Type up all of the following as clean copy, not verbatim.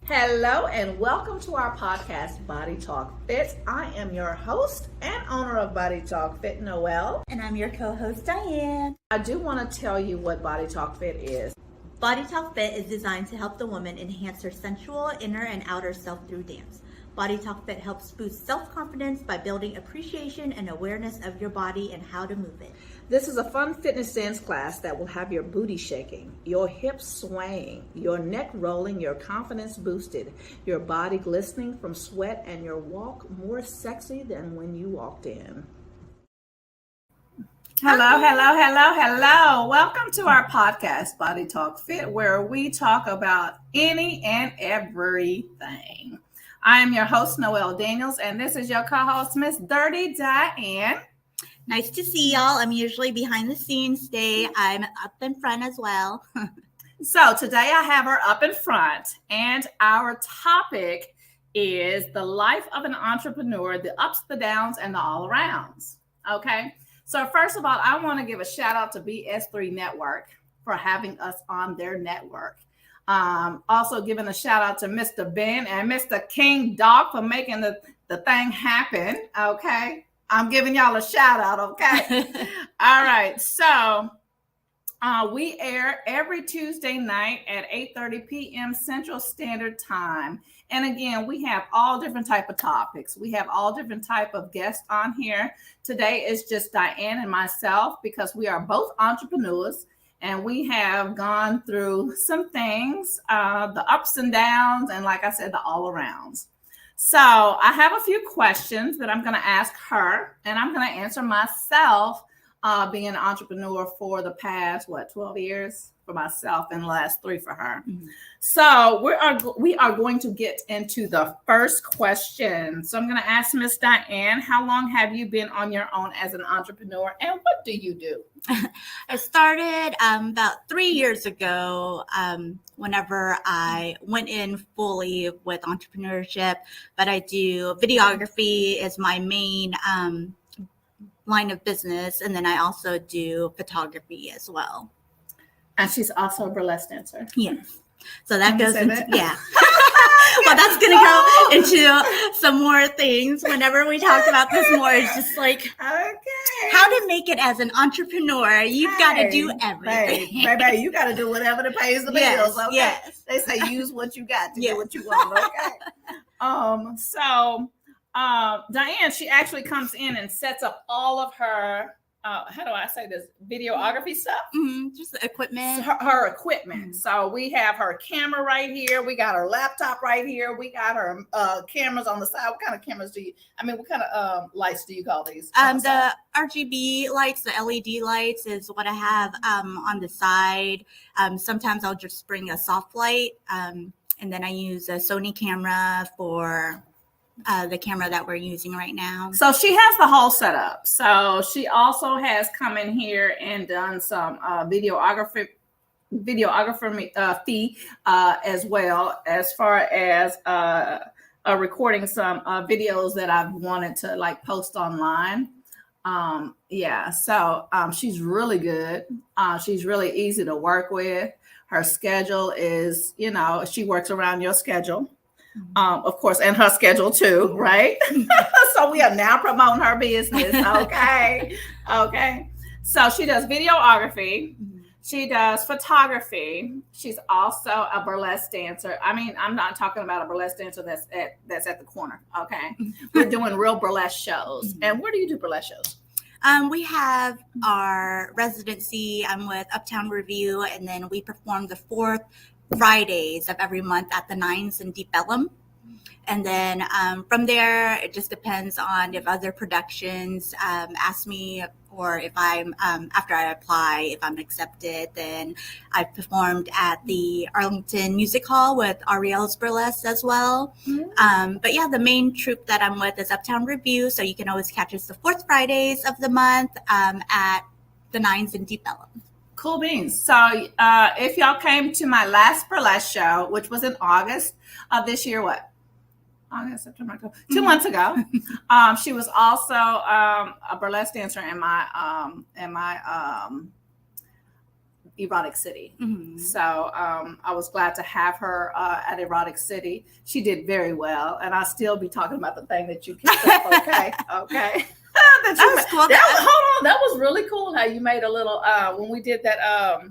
Hello and welcome to our podcast, Body Talk Fit. I am your host and owner of Body Talk Fit, Noel. And I'm your co-host, Diane. I do want to tell you what Body Talk Fit is. Body Talk Fit is designed to help the woman enhance her sensual inner and outer self through dance. Body Talk Fit helps boost self-confidence by building appreciation and awareness of your body and how to move it. This is a fun fitness dance class that will have your booty shaking, your hips swaying, your neck rolling, your confidence boosted, your body glistening from sweat, and your walk more sexy than when you walked in. Hello. Welcome to our podcast, Body Talk Fit, where we talk about any and everything. I am your host, Noel Daniels, and this is your co-host, Miss Dirty Diane. Nice to see y'all. I'm usually behind the scenes today. I'm up in front as well. So today I have her up in front, and our topic is the life of an entrepreneur, the ups, the downs, and the all-arounds. Okay? So first of all, I want to give a shout out to BS3 Network for having us on their network. Also giving a shout out to Mr. Ben and Mr. King Dog for making the thing happen. Okay. I'm giving y'all a shout out. Okay. All right. So we air every Tuesday night at 8:30 p.m. Central Standard Time. And again, we have all different type of topics. We have all different type of guests on here. Today is just Diane and myself because we are both entrepreneurs. And we have gone through some things, the ups and downs, and like I said, the all-arounds. So I have a few questions that I'm going to ask her, and I'm going to answer myself, being an entrepreneur for the past, 12 years for myself and the last 3 for her. Mm-hmm. So we are going to get into the first question. So I'm going to ask Miss Diane, how long have you been on your own as an entrepreneur, and what do you do? I started about 3 years ago whenever I went in fully with entrepreneurship, but I do videography is my main line of business, and then I also do photography as well. And she's also a burlesque dancer. Yes. So that goes into, yeah. Well, that's going to go into some more things whenever we talk about this more. It's just like, okay, how to make it as an entrepreneur. You've got to do everything. Baby, you got to do whatever that pays the bills. Okay. Yes. They say use what you got to do what you want. Okay. So Diane, she actually comes in and sets up all of her, how do I say this, videography stuff? Mm-hmm. Just the equipment. Her equipment. Mm-hmm. So we have her camera right here. We got her laptop right here. We got her cameras on the side. What kind of cameras what kind of lights do you call these? The RGB lights, the LED lights is what I have on the side. Sometimes I'll just bring a soft light. And then I use a Sony camera for the camera that we're using right now. So she has the whole setup. So she also has come in here and done some videography fee as well, as far as recording some videos that I've wanted to like post online. So she's really good. She's really easy to work with. Her schedule is, she works around your schedule. Of course, and her schedule too, right? So we are now promoting her business. Okay. So she does videography. She does photography. She's also a burlesque dancer. I mean, I'm not talking about a burlesque dancer that's at the corner. Okay. We're doing real burlesque shows. And where do you do burlesque shows? We have our residency. I'm with Uptown Review, and then we perform the 4th Fridays of every month at the Nines in Deep Ellum. And then from there, it just depends on if other productions ask me, or if I'm, after I apply, if I'm accepted, then I've performed at the Arlington Music Hall with Ariel's Burlesque as well. Mm-hmm. But yeah, the main troupe that I'm with is Uptown Review. So you can always catch us the 4th Fridays of the month at the Nines in Deep Ellum. Cool beans. So if y'all came to my last burlesque show, which was in August of this year, August, September, October, 2 months ago, she was also a burlesque dancer in my Erotic City. Mm-hmm. So I was glad to have her at Erotic City. She did very well, and I'll still be talking about the thing that you picked up. Okay. That was cool. Hold on, that was really cool how you made a little when we did that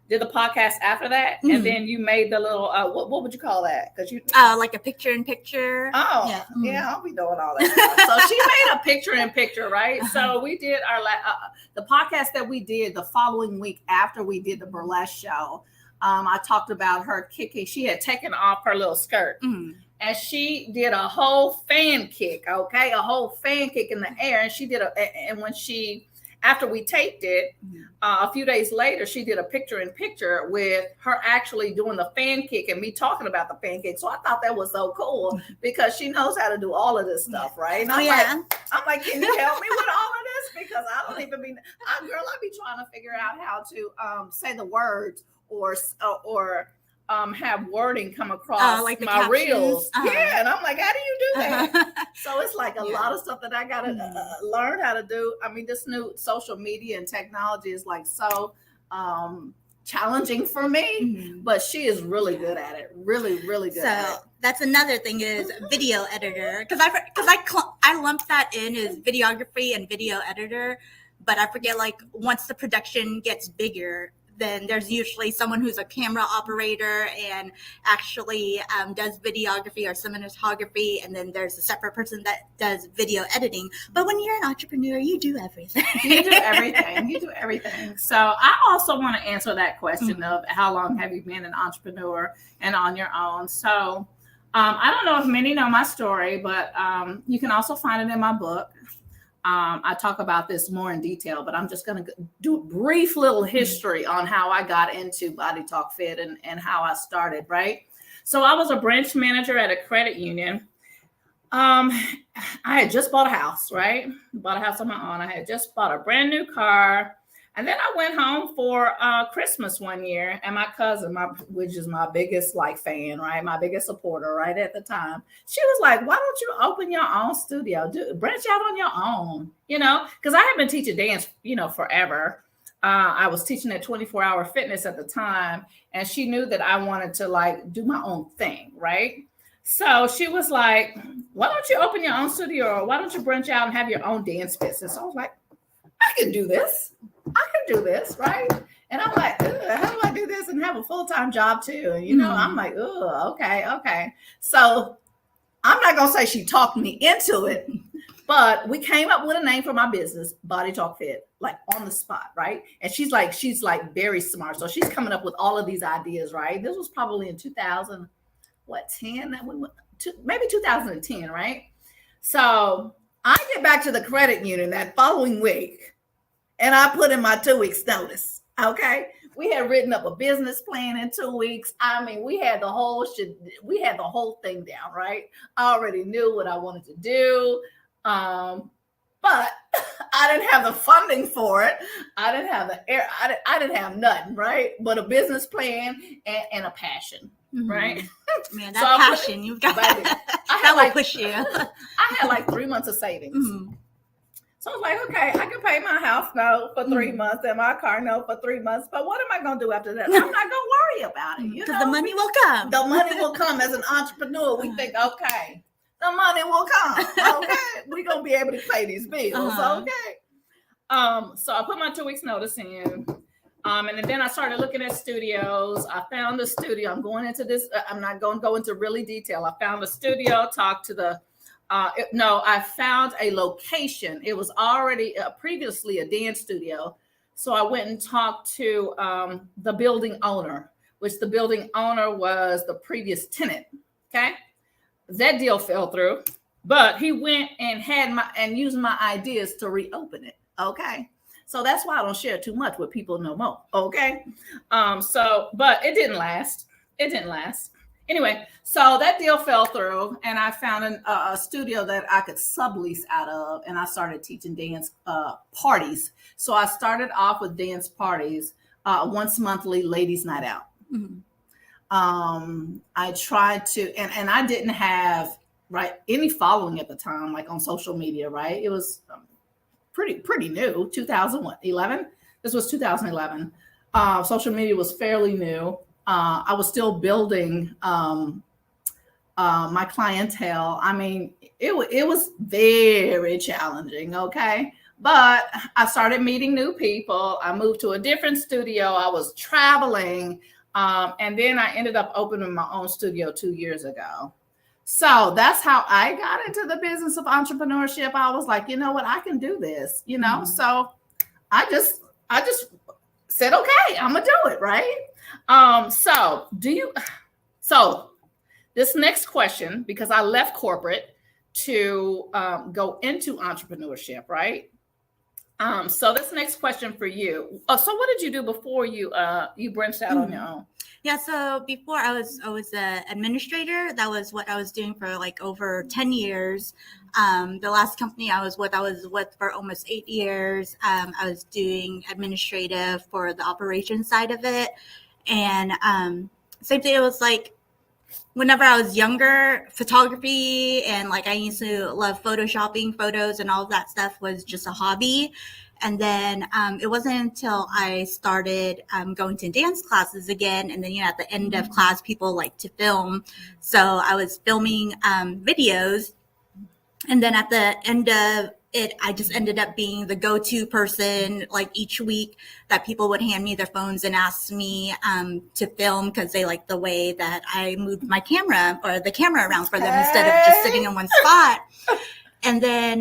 did the podcast after that, Mm-hmm. and then you made the little what would you call that? Because you like a picture-in-picture. Oh yeah, yeah, I'll be doing all that stuff. So she made a picture-in-picture, right? So we did our the podcast that we did the following week after we did the burlesque show. I talked about her kicking. She had taken off her little skirt. Mm-hmm. And she did a whole fan kick, okay? A whole fan kick in the air. And she did and when after we taped it, a few days later, she did a picture-in-picture with her actually doing the fan kick and me talking about the fan kick. So I thought that was so cool because she knows how to do all of this stuff, right? And I'm like, can you help me with all of this? Because I don't even I be trying to figure out how to say the words or have wording come across like my reels. Yeah, and I'm like, how do you do that? So it's like a lot of stuff that I got to learn how to do. I mean, this new social media and technology is like so challenging for me, but she is really good at it. Really, really good at it. So that's another thing is video editor. Because I lump that in as videography and video editor, but I forget like once the production gets bigger, then there's usually someone who's a camera operator and actually does videography or cinematography, and then there's a separate person that does video editing. But when you're an entrepreneur, you do everything. You do everything. So I also want to answer that question of how long have you been an entrepreneur and on your own? So I don't know if many know my story, but you can also find it in my book. I talk about this more in detail, but I'm just going to do a brief little history on how I got into Body Talk Fit and how I started, right? So I was a branch manager at a credit union. I had just bought a house, right? Bought a house on my own. I had just bought a brand new car. And then I went home for Christmas one year, and my cousin, which is my biggest fan, right? My biggest supporter right at the time. She was like, why don't you open your own studio? Branch out on your own, because I had been teaching dance, forever. I was teaching at 24-Hour Fitness at the time, and she knew that I wanted to do my own thing, right? So she was like, why don't you open your own studio, or why don't you branch out and have your own dance business? So I was like, I can do this, right? And I'm like, how do I do this and have a full-time job too? And, I'm like, okay. So I'm not going to say she talked me into it, but we came up with a name for my business, Body Talk Fit, on the spot, right? And she's very smart. So she's coming up with all of these ideas, right? This was probably in 10? Maybe 2010, right? So I get back to the credit union that following week, and I put in my 2 weeks notice. Okay. We had written up a business plan in 2 weeks. I mean, we had the whole thing down, right? I already knew what I wanted to do. But I didn't have the funding for it. I didn't have I didn't have nothing, right? But a business plan and a passion, right? Man, that passion you've got. Baby, that will push you. I had 3 months of savings. So I was like, okay, I can pay my house note for 3 months and my car note for 3 months. But what am I going to do after that? I'm not going to worry about it. Because the money will come. The money will come. As an entrepreneur, we think, okay, the money will come. Okay, we're going to be able to pay these bills. Okay. So I put my 2 weeks notice in. And then I started looking at studios. I found a studio. I'm going into this. I'm not going to go into really detail. I found a studio, talked to the I found a location. It was already previously a dance studio. So I went and talked to the building owner, which the building owner was the previous tenant. Okay. That deal fell through, but he went and used my ideas to reopen it. Okay. So that's why I don't share too much with people no more. Okay. But it didn't last. Anyway, so that deal fell through, and I found a studio that I could sublease out of, and I started teaching dance parties. So I started off with dance parties, once monthly ladies' night out. I tried to, and I didn't have any following at the time, on social media, right? It was pretty new, 2011. This was 2011. Social media was fairly new. I was still building my clientele. I mean, it was very challenging. Okay. But I started meeting new people. I moved to a different studio. I was traveling. And then I ended up opening my own studio 2 years ago. So that's how I got into the business of entrepreneurship. I was like, you know what, I can do this, you know? So I just said, okay, I'm gonna do it, right? So this next question, because I left corporate to go into entrepreneurship, right? So this next question for you. So what did you do before you branched out on your own? Yeah, so before I was an administrator. That was what I was doing for like over 10 years. The last company I was with for almost 8 years. I was doing administrative for the operations side of it. And same thing, it was like whenever I was younger, photography and like I used to love photoshopping photos and all of that stuff was just a hobby. And then it wasn't until I started going to dance classes again. And then, you know, at the end of class, people like to film. So I was filming videos. And then at the end of it, I just ended up being the go-to person like each week that people would hand me their phones and ask me to film because they liked the way that I moved my camera or the camera around for them instead of just sitting in one spot. And then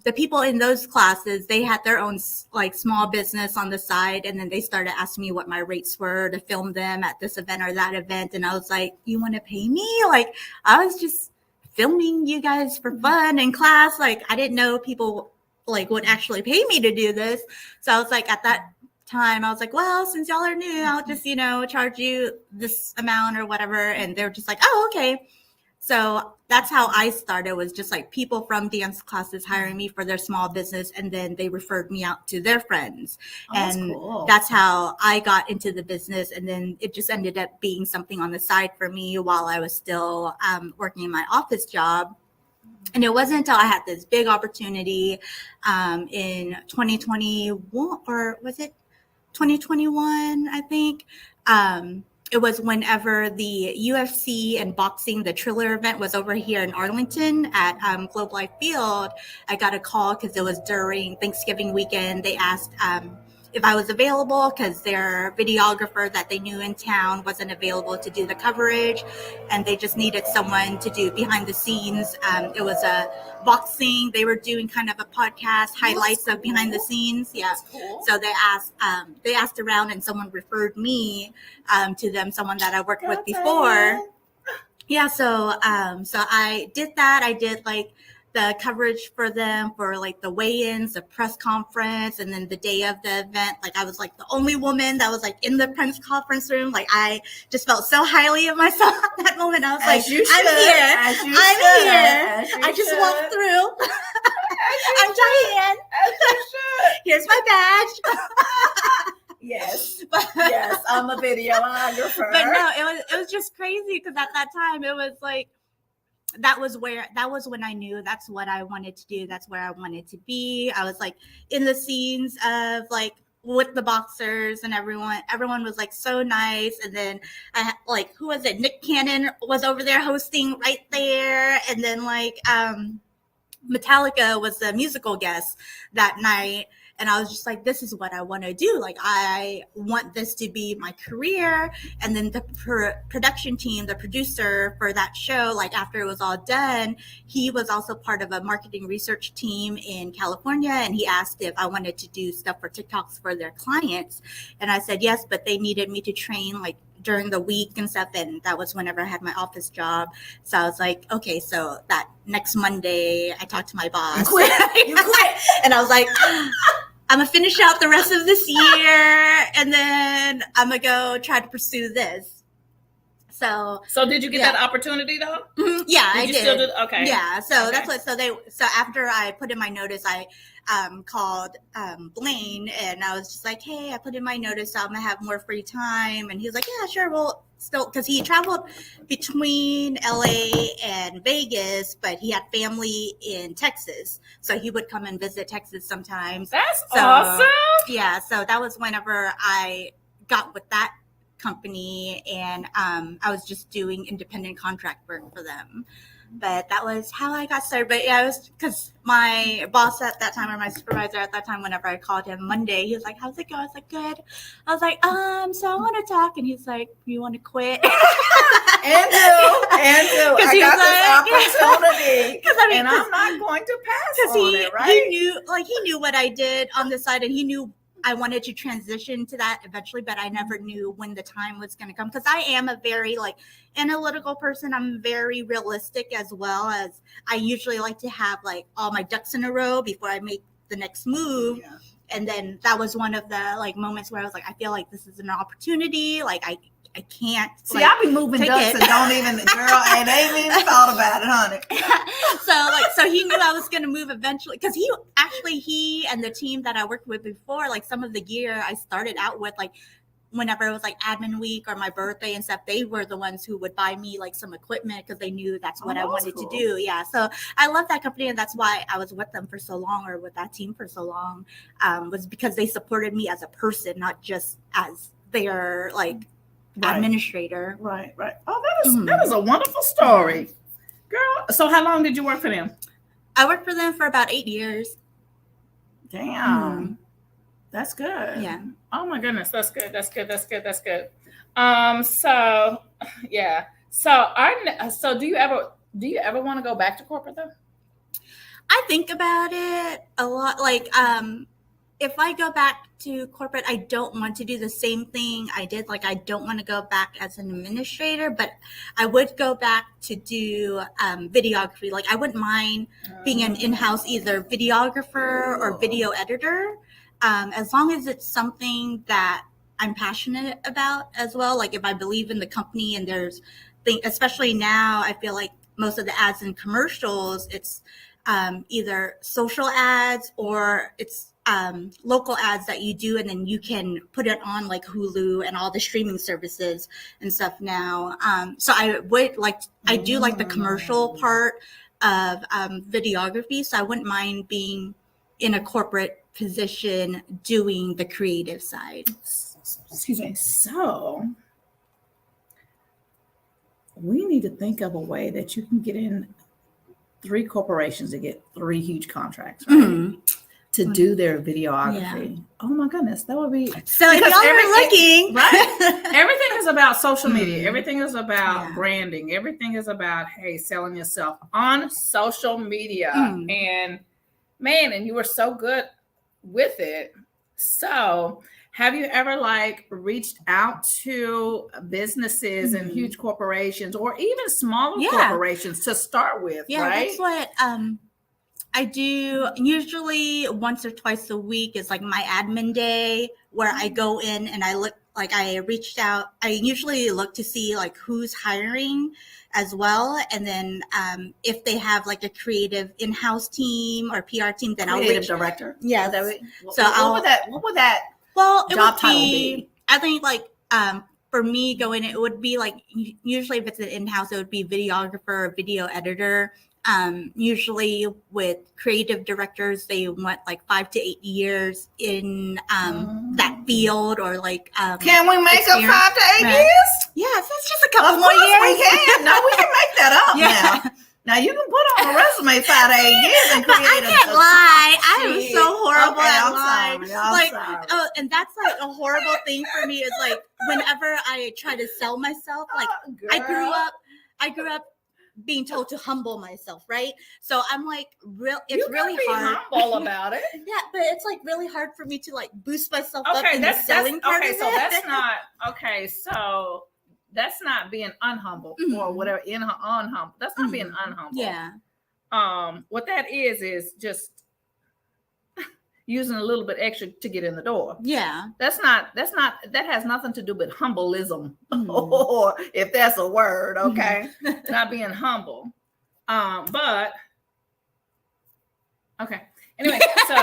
the people in those classes, they had their own like small business on the side. And then they started asking me what my rates were to film them at this event or that event. And I was like, you want to pay me? Like, I was just filming you guys for fun in class. Like, I didn't know people like would actually pay me to do this. So I was like, at that time, I was like, well, since y'all are new, I'll just, you know, charge you this amount or whatever. And they were just like, oh, okay. So that's how I started, was just like people from dance classes hiring me for their small business. And then they referred me out to their friends. Oh, that's and cool. That's how I got into the business. And then it just ended up being something on the side for me while I was still working in my office job. And it wasn't until I had this big opportunity in 2021, or was it 2021, I think. It was whenever the UFC and boxing, the Triller event was over here in Arlington at Globe Life Field. I got a call because it was during Thanksgiving weekend. They asked if I was available because their videographer that they knew in town wasn't available to do the coverage, and they just needed someone to do behind the scenes. It was a boxing. They were doing kind of a podcast, highlights of behind the scenes. Yeah. Cool. So they asked around, and someone referred me to them, someone that I worked with before. Yeah. So I did that. I did like the coverage for them for like the weigh-ins, the press conference, and then the day of the event. Like, I was like the only woman that was like in the press conference room. Like, I just felt so highly of myself at that moment. I was like, I'm here. I just walked through. I'm Diane. Here's my badge. Yes. Yes, I'm a videographer. But no, it was just crazy because at that time it was like, that was when I knew that's what I wanted to do. That's where I wanted to be. I was like in the scenes of like with the boxers and everyone was like so nice. And then I like, who was it? Nick Cannon was over there hosting right there. And then like Metallica was the musical guest that night. And I was just like, this is what I want to do. Like, I want this to be my career. And then the production team, the producer for that show, like after it was all done, he was also part of a marketing research team in California. And he asked if I wanted to do stuff for TikToks for their clients. And I said, yes, but they needed me to train like during the week and stuff. And that was whenever I had my office job. So I was like, okay, so that next Monday I talked to my boss. You quit. And I was like, I'm going to finish out the rest of this year, and then I'm going to go try to pursue this. So did you get that opportunity though? Mm-hmm. Yeah, I did. Still okay. Yeah. So that's what, so after I put in my notice, I called Blaine, and I was just like, hey, I put in my notice, so I'm going to have more free time. And he was like, yeah, sure. Well, still, because he traveled between LA and Vegas, but he had family in Texas. So he would come and visit Texas sometimes. That's awesome. Yeah. So that was whenever I got with that company, and I was just doing independent contract work for them. But that was how I got started. But yeah, it was because my boss at that time, or my supervisor at that time, whenever I called him Monday, he was like, "How's it going?" I was like, "Good." I was like, so I want to talk. And he's like, "You want to quit?" Andrew, I got this opportunity, and I'm not going to pass on it, right? He knew what I did on the side, and he knew I wanted to transition to that eventually, but I never knew when the time was going to come, because I am a very analytical person. I'm very realistic, as well as I usually like to have all my ducks in a row before I make the next move. Yeah. And then that was one of the moments where I was like, I feel like this is an opportunity. I can't. See, I be moving ducks and don't even, girl, and they ain't even thought about it, honey. So he knew I was going to move eventually, because he and the team that I worked with before, some of the gear I started out with, whenever it was admin week or my birthday and stuff, they were the ones who would buy me some equipment, because they knew that's what I wanted to do. Yeah. So I love that company, and that's why I was with them for so long, or with that team for so long, was because they supported me as a person, not just as their administrator. Right. Oh, that is a wonderful story, girl. So how long did you work for them? I worked for them for about 8 years. Damn. That's good. Yeah. Oh my goodness, that's good. So yeah. So do you ever want to go back to corporate though? I think about it a lot. If I go back to corporate, I don't want to do the same thing I did. I don't want to go back as an administrator, but I would go back to do videography. I wouldn't mind being an in-house either videographer or video editor, as long as it's something that I'm passionate about as well. If I believe in the company, and there's things, especially now, I feel like most of the ads and commercials, it's either social ads or it's local ads that you do, and then you can put it on Hulu and all the streaming services and stuff now. So I would I do the commercial part of videography. So I wouldn't mind being in a corporate position doing the creative side. Excuse me. So we need to think of a way that you can get in 3 corporations to get 3 huge contracts, right? Mm-hmm. To do their videography. Yeah. Oh my goodness, that would be so. If y'all are looking, right? Everything is about social media. Everything is about branding. Everything is about selling yourself on social media. And man, and you were so good with it. So, have you ever reached out to businesses and huge corporations, or even smaller corporations to start with? Yeah, right? That's what I do. Usually once or twice a week is my admin day, where I go in and I look, I reached out. I usually look to see who's hiring as well. And then if they have a creative in-house team or PR team, then creative director. Yeah. So what would that job title be? I think for me going, it would be usually if it's an in-house, it would be videographer or video editor. Usually with creative directors, they want 5 to 8 years in that field, or can we make up 5 to 8 years? Yes, it's just a couple more years. We can. No, we can make that up now. Now you can put on a resume 5 to 8 years and create. I can't lie. I am so horrible at lying. Sorry. And that's a horrible thing for me. Is whenever I try to sell myself, I grew up being told to humble myself, right? So I'm it's really hard. Humble about it. Yeah, but it's really hard for me to boost myself up in the selling part of it. So that's not okay. So that's not being unhumble or whatever. Unhumble. That's not being unhumble. Yeah. What that is just using a little bit extra to get in the door. Yeah. That has nothing to do with humbleism, or if that's a word, okay? Not being humble. But okay. Anyway, so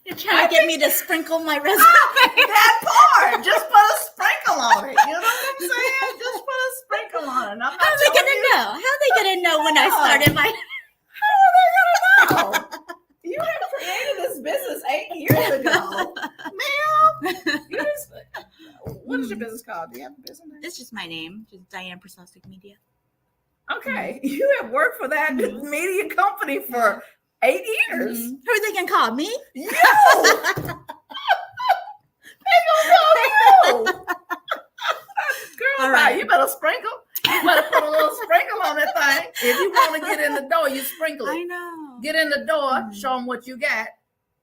you're trying to get me to sprinkle my resume. That part. Just put a sprinkle on it. You know what I'm saying? Just put a sprinkle on it. How are they gonna know? How are they gonna know when I started my How are they gonna know? You have created this business 8 years ago. Ma'am, is your business called? Do you have a business name? It's just my name, just Diane Prosostic Media. Okay. You have worked for that media company for 8 years. Who are they going to call? Me? You! They gonna call you! Girl, right. You better sprinkle. You better put a little sprinkle on that thing. If you want to get in the door, you sprinkle it. I know. Get in the door, show them what you got,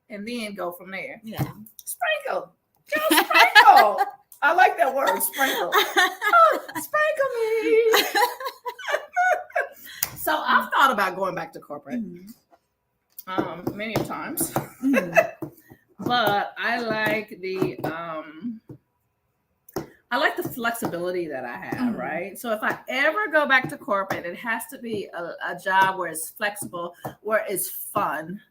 and then go from there. Yeah. Sprinkle. Just sprinkle. I like that word, sprinkle. Oh, sprinkle me. So I've thought about going back to corporate many times. But I like the flexibility that I have, right? So if I ever go back to corporate, it has to be a job where it's flexible, where it's fun,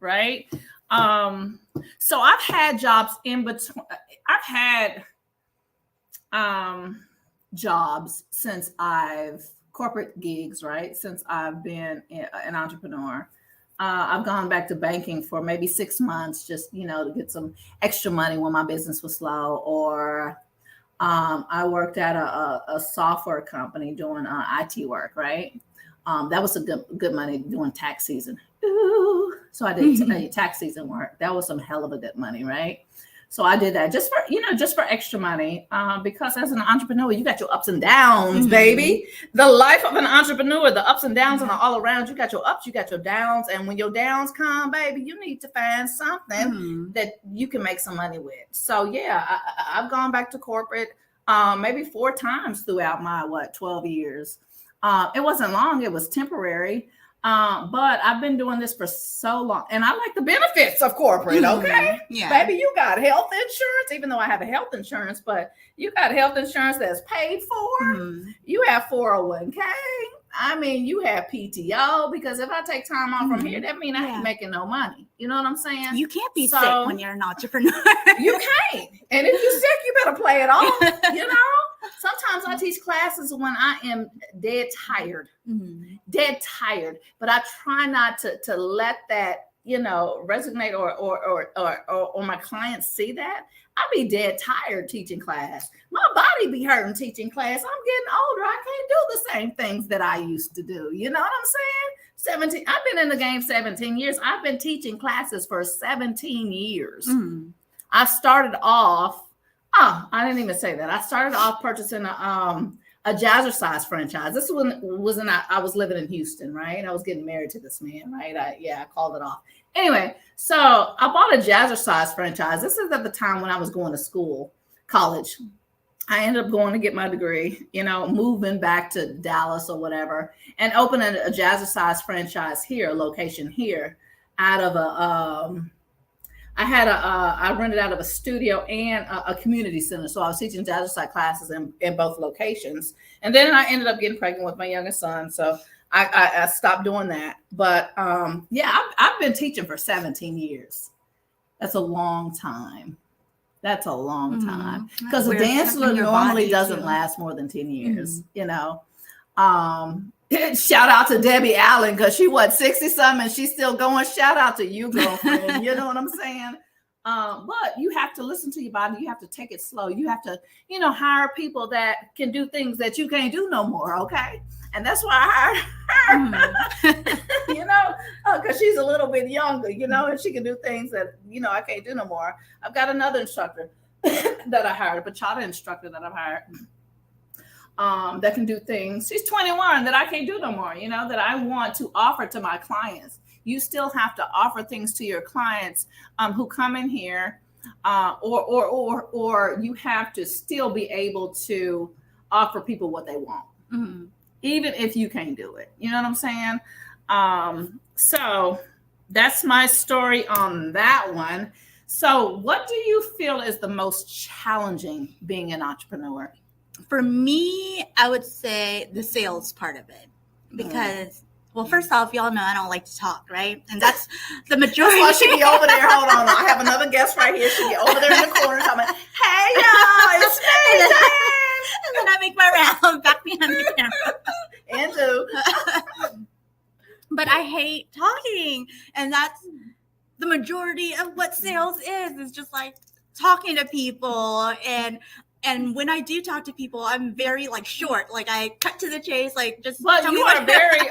right? So I've had jobs in between. I've had jobs since corporate gigs, right? Since I've been an entrepreneur. I've gone back to banking for maybe 6 months, just, to get some extra money when my business was slow. Or I worked at a software company doing IT work, right? That was a good money doing tax season. Ooh. So I did tax season work. That was some hell of a good money, right? So I did that just for extra money, because as an entrepreneur, you got your ups and downs, baby. The life of an entrepreneur, the ups and downs and all around. You got your ups, you got your downs. And when your downs come, baby, you need to find something that you can make some money with. So yeah, I've gone back to corporate maybe 4 times throughout my 12 years. It wasn't long, it was temporary. But I've been doing this for so long, and I like the benefits of corporate. Okay, baby, you got health insurance, even though I have a health insurance, but you got health insurance that's paid for. You have 401k. I mean, you have PTO, because if I take time off from here, that means I ain't making no money. You know what I'm saying? You can't be sick when you're an entrepreneur. You can't. And if you're sick, you better play it off. Sometimes I teach classes when I am dead tired, but I try not to let that, resonate or my clients see that. I be dead tired teaching class. My body be hurting teaching class. I'm getting older. I can't do the same things that I used to do. You know what I'm saying? 17. I've been in the game 17 years. I've been teaching classes for 17 years. I started off. Oh, I didn't even say that. I started off purchasing a jazzercise franchise. This one was I was living in Houston, right? I was getting married to this man, right? I called it off. Anyway, so I bought a jazzercise franchise. This is at the time when I was going to college. I ended up going to get my degree, moving back to Dallas or whatever, and opening a jazzercise franchise here, a location here, out of I rented out of a studio and a community center. So I was teaching jazzercise classes in both locations. And then I ended up getting pregnant with my youngest son. So I stopped doing that. But I've been teaching for 17 years. That's a long time. That's a long time. Because a dancer normally doesn't last more than 10 years, Shout out to Debbie Allen, because she 60 something and she's still going. Shout out to you, girlfriend. You know what I'm saying? But you have to listen to your body. You have to take it slow. You have to, hire people that can do things that you can't do no more. Okay. And that's why I hired her, because she's a little bit younger, and she can do things that, I can't do no more. I've got another instructor that I hired, a bachata instructor that I've hired. That can do things. She's 21 that I can't do no more, that I want to offer to my clients. You still have to offer things to your clients who come in here, or you have to still be able to offer people what they want, even if you can't do it. You know what I'm saying? So that's my story on that one. So what do you feel is the most challenging being an entrepreneur? For me, I would say the sales part of it, because, well, first off, y'all know I don't like to talk, right? And that's the majority. Well, she be over there. Hold on. I have another guest right here. She be over there in the corner talking, hey, y'all, it's me, Diane. And then I make my round back behind the camera. And But I hate talking. And that's the majority of what sales is just like talking to people. And And when I do talk to people, I'm very like short. Like I cut to the chase. Like just. But tell you me are what- very.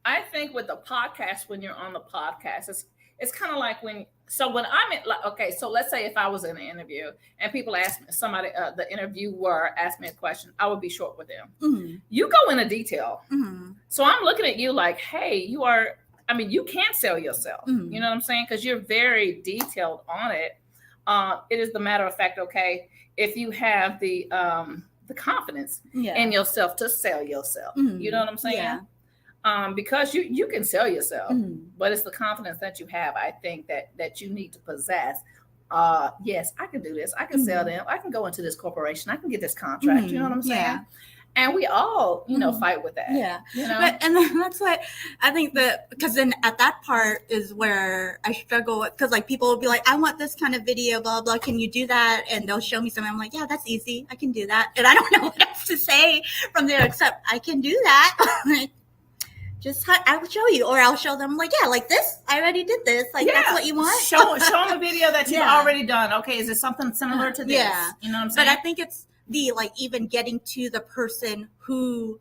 I think with the podcast, when you're on the podcast, it's kind of like when I'm in, like, okay, so let's say if I was in an interview and people ask me, somebody, the interviewer asked me a question, I would be short with them. Mm-hmm. You go into detail. Mm-hmm. So I'm looking at you like, hey, you can sell yourself. Mm-hmm. You know what I'm saying? Because you're very detailed on it. It is the matter of fact, okay, if you have the confidence in yourself to sell yourself. Mm-hmm. You know what I'm saying? Yeah. Because you can sell yourself, Mm-hmm. but it's the confidence that you have, I think, that you need to possess. Yes, I can do this. I can sell them. I can go into this corporation. I can get this contract. Mm-hmm. You know what I'm saying? Yeah. And we all, fight with that. Yeah. You know? And then that's what I think because then at that part is where I struggle with, because like people will be like, I want this kind of video, blah, blah. Can you do that? And they'll show me something. I'm like, yeah, that's easy. I can do that. And I don't know what else to say from there except I can do that. I will show you, or I'll show them like, yeah, like this. I already did this. Like, that's what you want. Show them a video that you've already done. Okay, is it something similar to this? Yeah. You know what I'm saying? But I think it's the like even getting to the person who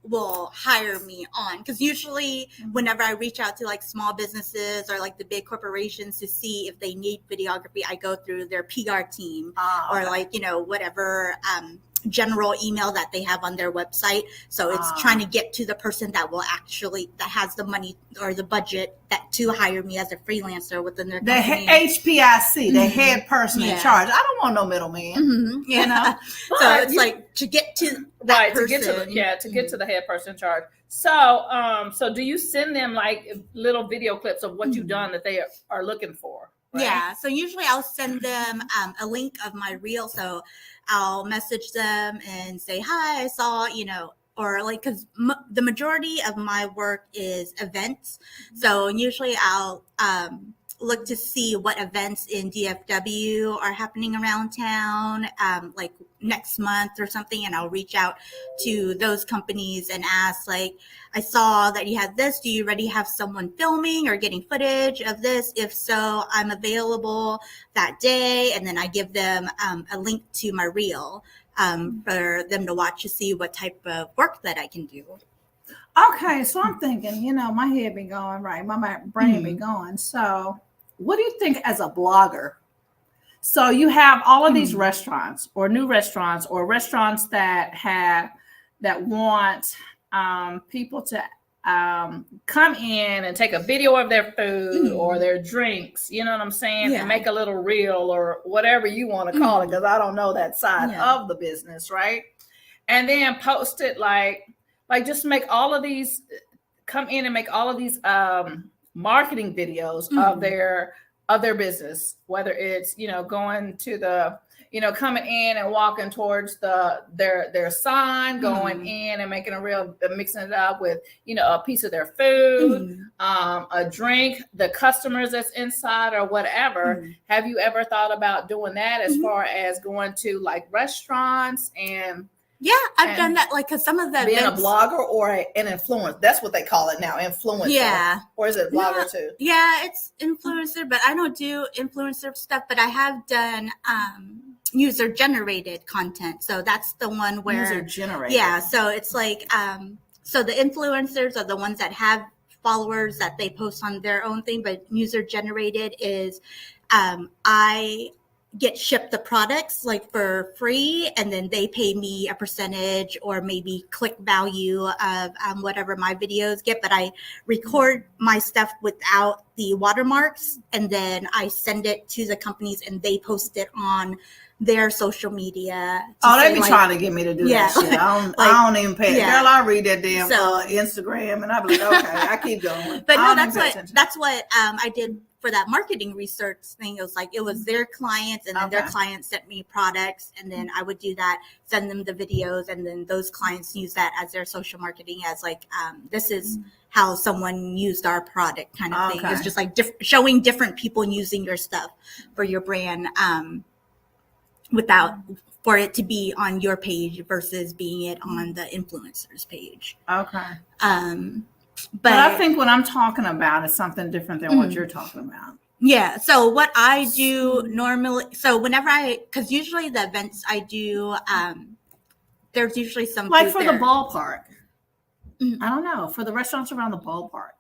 will hire me on, because usually whenever I reach out to like small businesses or like the big corporations to see if they need videography, I go through their PR team or like whatever general email that they have on their website. So it's trying to get to the person that has the money or the budget to hire me as a freelancer within their company. The HPIC, the head person in charge. I don't want no middleman. Mm-hmm. Yeah. So it's like to get to that person. To get to the head person in charge. So do you send them like little video clips of what you've done that they are looking for? Right? Yeah. So usually I'll send them a link of my reel. So I'll message them and say, hi, I saw, or like, because the majority of my work is events. So usually I'll look to see what events in DFW are happening around town, like next month or something. And I'll reach out to those companies and ask, like, I saw that you had this. Do you already have someone filming or getting footage of this? If so, I'm available that day. And then I give them a link to my reel for them to watch to see what type of work that I can do. Okay, so I'm thinking, my head be going, right? My brain be going. So what do you think as a blogger? So you have all of these restaurants or new restaurants or restaurants that want people to come in and take a video of their food or their drinks, you know what I'm saying? And make a little reel or whatever you want to call it, because I don't know that side of the business, right? And then post it like just make all of these, come in and make all of these marketing videos of their business, whether it's, going to the, coming in and walking towards their sign, going in and making mixing it up with, a piece of their food, a drink, the customers that's inside or whatever. Have you ever thought about doing that as far as going to like restaurants and? Yeah, I've done that. Like, cause some of the being events, a blogger or an influencer, that's what they call it now, influencer. Yeah. Or is it blogger too? Yeah, it's influencer, but I don't do influencer stuff. But I have done user generated content. So that's the one where user generated. Yeah. So it's like so the influencers are the ones that have followers that they post on their own thing, but user generated is I get shipped the products like for free, and then they pay me a percentage or maybe click value of whatever my videos get, but I record my stuff without the watermarks, and then I send it to the companies and they post it on their social media. They be trying to get me to do that shit. I don't even pay. Yeah. Girl, I read that damn Instagram and I'm like, okay, I keep going. But no, that's what I did for that marketing research thing. It was their clients, and then their clients sent me products, and then I would do that, send them the videos, and then those clients use that as their social marketing, as like this is how someone used our product kind of thing. It's just like showing different people using your stuff for your brand for it to be on your page versus being it on the influencer's page. Okay. But I think what I'm talking about is something different than what you're talking about. Yeah. So what I do normally, so whenever because usually the events I do, there's usually some like food for there. the ballpark. I don't know, for the restaurants around the ballpark,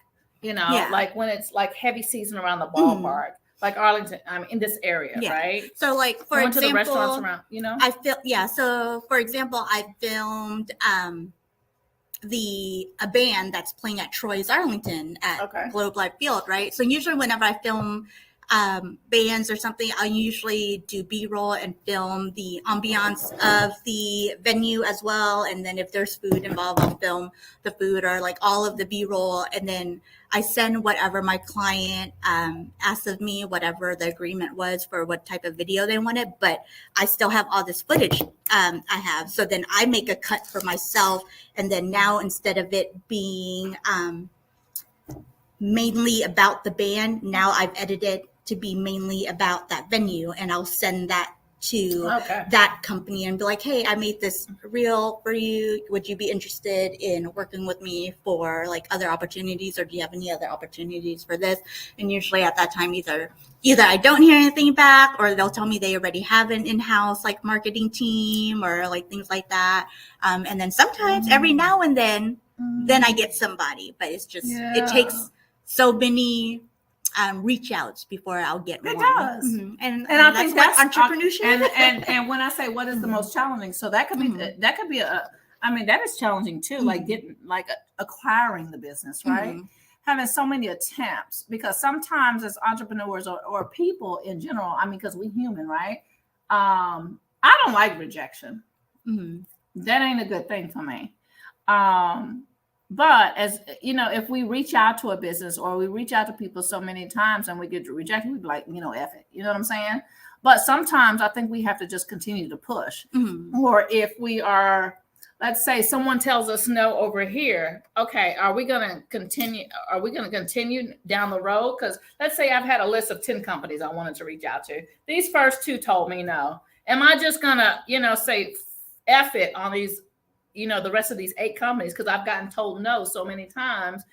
Yeah. like when it's like heavy season around the ballpark, like Arlington, in this area, right? So like for Going example, to the restaurants around, So for example, I filmed a band that's playing at Troy's Arlington at Globe Life Field, right? So usually whenever I film bands or something, I usually do B-roll and film the ambiance of the venue as well. And then if there's food involved, I'll film the food or like all of the B-roll. And then I send whatever my client asked of me, whatever the agreement was for what type of video they wanted. But I still have all this footage I have. So then I make a cut for myself. And then now instead of it being mainly about the band, now I've edited to be mainly about that venue, and I'll send that to that company and be like, hey, I made this reel for you. Would you be interested in working with me for like other opportunities, or do you have any other opportunities for this? And usually at that time, either I don't hear anything back, or they'll tell me they already have an in-house like marketing team or like things like that. And then sometimes every now and then I get somebody, but it's just, it takes so many reach outs before I'll get one. It does. And I think that's entrepreneurship. And when I say what is the most challenging, so that could be that is challenging too, like getting acquiring the business, right? Having so many attempts, because sometimes as entrepreneurs or people in general, because we human, right? I don't like rejection. That ain't a good thing for me. But as if we reach out to a business or we reach out to people so many times and we get rejected, we'd be like, F it. You know what I'm saying? But sometimes I think we have to just continue to push. Or if we are, let's say someone tells us no over here. Okay, are we going to continue? Are we going to continue down the road? Because let's say I've had a list of 10 companies I wanted to reach out to. These first 2 told me no. Am I just going to, say F it on these, the rest of these 8 companies because I've gotten told no so many times,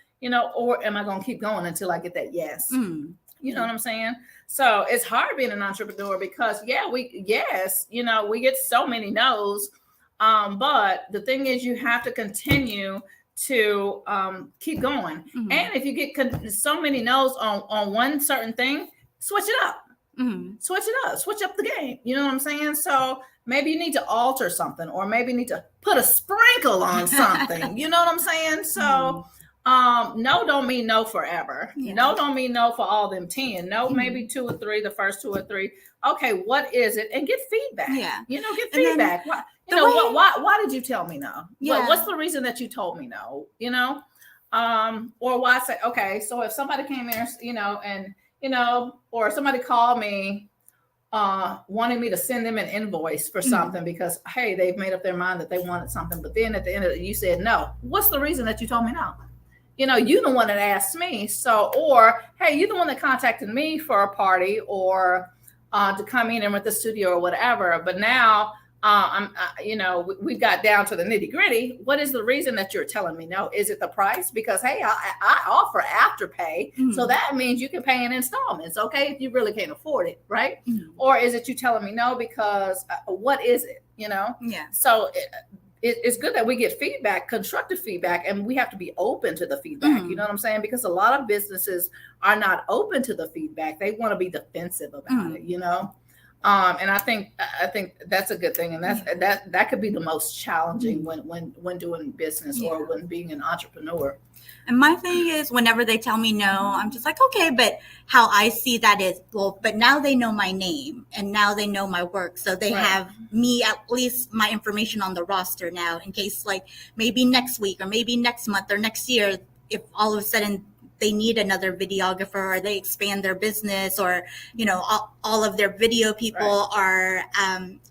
or am I going to keep going until I get that yes? You know what I'm saying? So it's hard being an entrepreneur because we get so many no's. But the thing is, you have to continue to keep going. And if you get so many no's on one certain thing, switch it up. Switch it up, switch up the game. You know what I'm saying? So maybe you need to alter something, or maybe you need to put a sprinkle on something. You know what I'm saying? So no don't mean no forever. No don't mean no for all them 10. No, maybe 2 or 3, the first 2 or 3. Okay, what is it? And get feedback. Get feedback. Why did you tell me no? What's the reason that you told me no? Or why say, okay, so if somebody came in, or somebody called me wanting me to send them an invoice for something because, hey, they've made up their mind that they wanted something. But then at the end of it, you said no. What's the reason that you told me no? You the one that asked me. So, or, hey, you the one that contacted me for a party or to come in and rent the studio or whatever. But now we got down to the nitty gritty. What is the reason that you're telling me no? Is it the price? Because, hey, I offer Afterpay. So that means you can pay in installments. Okay. If you really can't afford it. Right. Or is it you telling me no? Because what is it? So it's good that we get feedback, constructive feedback, and we have to be open to the feedback. You know what I'm saying? Because a lot of businesses are not open to the feedback. They want to be defensive about it, and I think that's a good thing, and that could be the most challenging when doing business or when being an entrepreneur. And my thing is, whenever they tell me no, I'm just like, okay, but how I see that is, well, but now they know my name and now they know my work. So they have me, at least my information on the roster now, in case like maybe next week or maybe next month or next year, if all of a sudden they need another videographer or they expand their business or, all of their video people are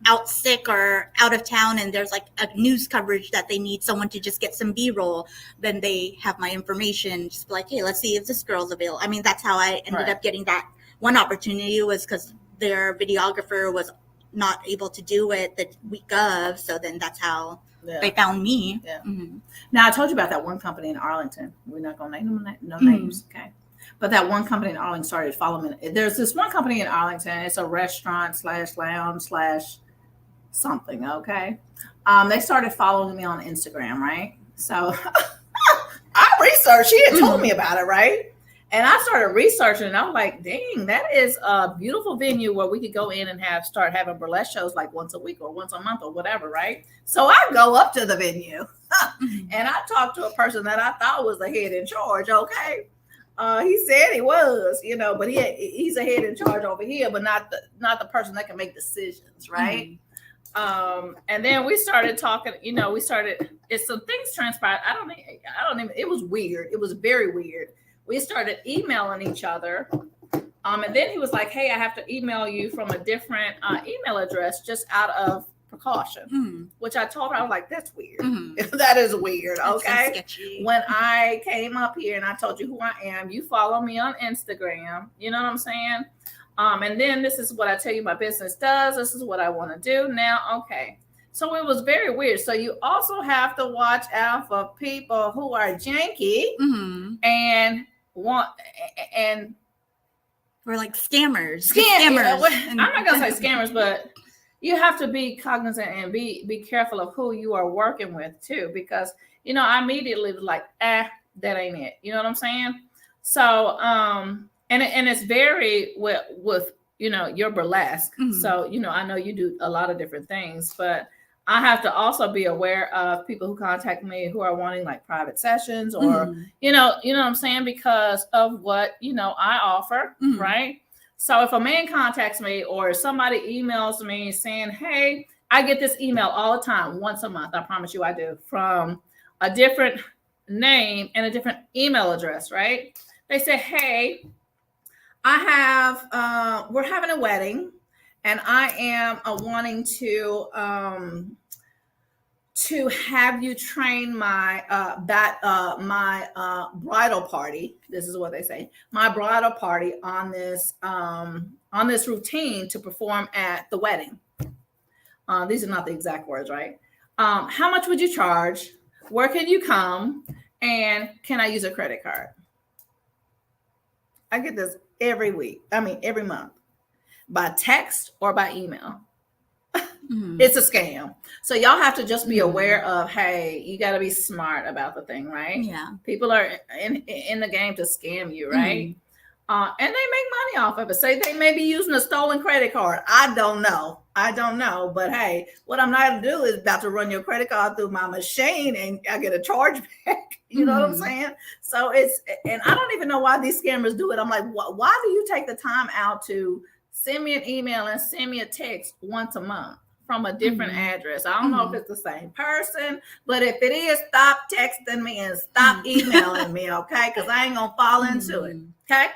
out sick or out of town and there's like a news coverage that they need someone to just get some B-roll, then they have my information, just be like, hey, let's see if this girl's available. That's how I ended up getting that one opportunity, was because their videographer was not able to do it the week of. So then that's how they found me. Now, I told you about that one company in Arlington. We're not going to name them, no names. Okay. But that one company in Arlington started following me. There's this one company in Arlington. It's a restaurant slash lounge slash something. Okay. They started following me on Instagram, right? So I researched. She had told me about it, right? And I started researching, and I was like, dang, that is a beautiful venue where we could go in and start having burlesque shows like once a week or once a month or whatever, right? So I go up to the venue and I talked to a person that I thought was the head in charge, okay? He said he was, but he's a head in charge over here, but not the person that can make decisions, right? And then we started talking, some things transpired. I don't even, it was weird. It was very weird. We started emailing each other. And then he was like, hey, I have to email you from a different email address just out of precaution, which I told her, I was like, that's weird. That is weird. Okay. When I came up here and I told you who I am, you follow me on Instagram. You know what I'm saying? And then this is what I tell you my business does. This is what I want to do now. Okay. So it was very weird. So you also have to watch out for people who are janky and we're like scammers. I'm not gonna say scammers, but you have to be cognizant and be careful of who you are working with too, because I immediately was like, that ain't it. You know what I'm saying? So and it's very with your burlesque. So I know you do a lot of different things, but I have to also be aware of people who contact me who are wanting like private sessions or, you know what I'm saying? Because of what, I offer, right? So if a man contacts me or somebody emails me saying, hey, I get this email all the time, once a month, I promise you I do, from a different name and a different email address, right? They say, hey, we're having a wedding. And I am wanting to have you train my bridal party. This is what they say. My bridal party on this routine to perform at the wedding. These are not the exact words, right? How much would you charge? Where can you come? And can I use a credit card? I get this every month. By text or by email. It's a scam. So y'all have to just be aware of, hey, you got to be smart about the thing, right? Yeah. People are in the game to scam you, right? And they make money off of it. Say they may be using a stolen credit card. I don't know. But hey, what I'm not going to do is about to run your credit card through my machine and I get a charge back. You know what I'm saying? So and I don't even know why these scammers do it. I'm like, why do you take the time out to send me an email and send me a text once a month from a different address? I don't know if it's the same person, but if it is, stop texting me and stop emailing me, okay? Because I ain't going to fall into it, okay?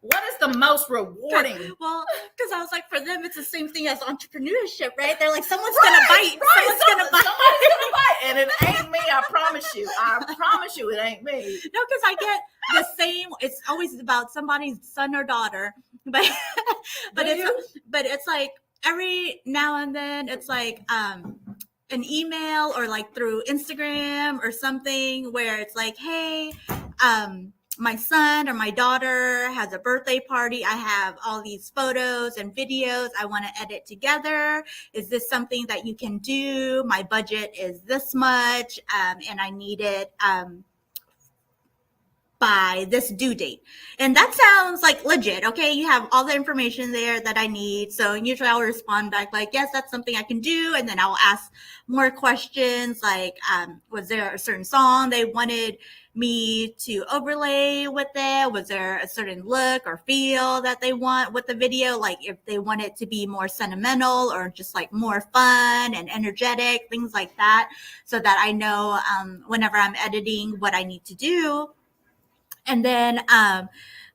What is the most rewarding? Well, because I was like, for them, it's the same thing as entrepreneurship, right? They're like, someone's going to bite. Right. Somebody's going to bite. And it ain't me, I promise you. I promise you it ain't me. No, because I get the same. It's always about somebody's son or daughter. But it's like every now and then it's like an email or like through Instagram or something where it's like, hey, my son or my daughter has a birthday party. I have all these photos and videos I want to edit together. Is this something that you can do? My budget is this much, and I need it by this due date. And that sounds like legit. Okay, you have all the information there that I need. So usually I'll respond back like, yes, that's something I can do. And then I'll ask more questions like, was there a certain song they wanted me to overlay with it? Was there a certain look or feel that they want with the video? Like if they want it to be more sentimental or just like more fun and energetic, things like that. So that I know whenever I'm editing what I need to do. And then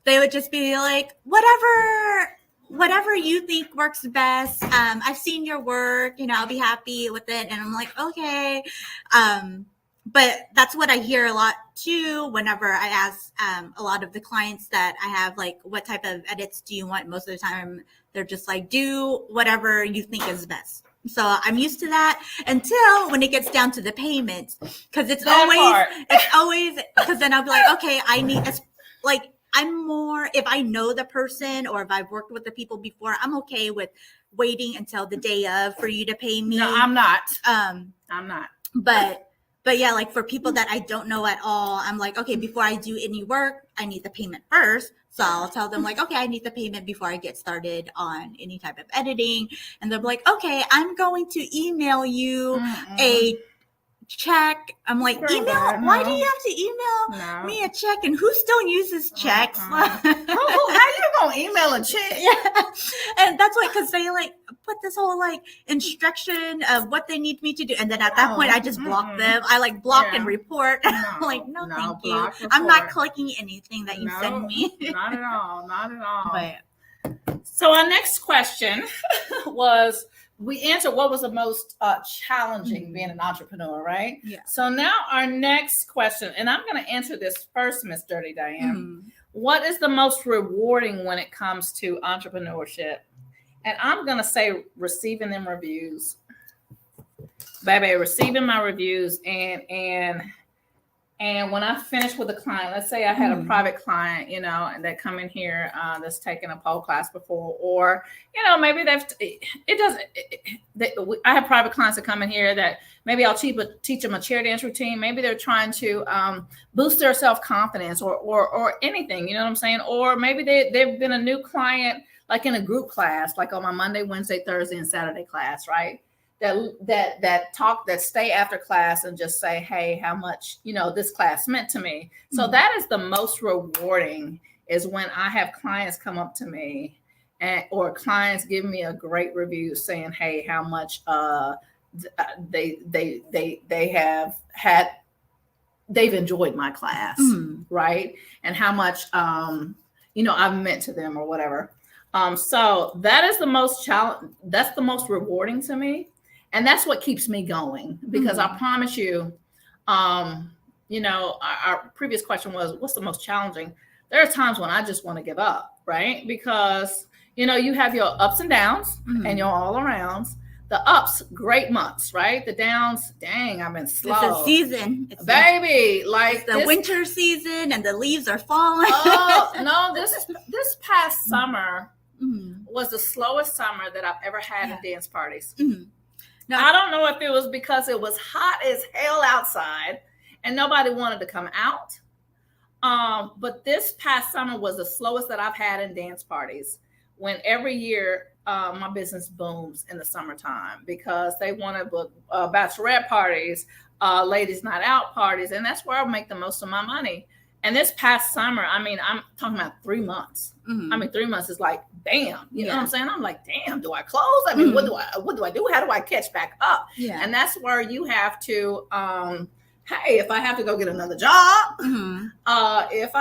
they would just be like, whatever you think works best. I've seen your work, I'll be happy with it. And I'm like, okay. But that's what I hear a lot too, whenever I ask a lot of the clients that I have, like, what type of edits do you want? Most of the time, they're just like, do whatever you think is best. So I'm used to that until when it gets down to the payments, because it's always, because then I'll be like, okay, I'm more, if I know the person or if I've worked with the people before, I'm okay with waiting until the day of for you to pay me. No, I'm not. I'm not. But yeah, like for people that I don't know at all, I'm like, okay, before I do any work, I need the payment first. So I'll tell them like, okay, I need the payment before I get started on any type of editing. And they're like, okay, I'm going to email you a check. I'm like, Girl, email? no. Why do you have to email me a check? And who still uses checks? How you gonna email a check? Yeah, and that's why, because they like put this whole like instruction of what they need me to do, and then at that point, I just block them. I like block and report. I'm like, no, thank you. Report. I'm not clicking anything that you send me. Not at all. Not at all. But, so our next question was, we answered what was the most challenging being an entrepreneur, right? Yeah. So now our next question, and I'm going to answer this first, Miss Dirty Diane. What is the most rewarding when it comes to entrepreneurship? And I'm going to say receiving them reviews. Baby, receiving my reviews and when I finish with a client, let's say I had a private client, you know, and they come in here that's taken a pole class before, or, you know, maybe I have private clients that come in here that maybe I'll teach them a chair dance routine. Maybe they're trying to boost their self-confidence or anything, you know what I'm saying? Or maybe they've been a new client, like in a group class, like on my Monday, Wednesday, Thursday, and Saturday class, right? That stay after class and just say, hey, how much, you know, this class meant to me. So that is the most rewarding, is when I have clients come up to me or clients give me a great review saying, hey, how much they've enjoyed my class, right? And how much you know, I've meant to them or whatever. So that is the most that's the most rewarding to me. And that's what keeps me going, because I promise you, you know, our previous question was, what's the most challenging? There are times when I just want to give up, right? Because, you know, you have your ups and downs and your all arounds. The ups, great months, right? The downs, dang, I've been slow. It's a season. Baby, like the winter season and the leaves are falling. Oh, no, this past summer was the slowest summer that I've ever had at dance parties. No, I don't know if it was because it was hot as hell outside and nobody wanted to come out. But this past summer was the slowest that I've had in dance parties, when every year my business booms in the summertime because they want to book bachelorette parties, ladies night out parties, and that's where I make the most of my money. And this past summer, I mean, I'm talking about 3 months. I mean, 3 months is like, damn, you know what I'm saying? I'm like, damn, do I close? I mean, what do I do? How do I catch back up? Yeah. And that's where you have to, hey, if I have to go get another job, if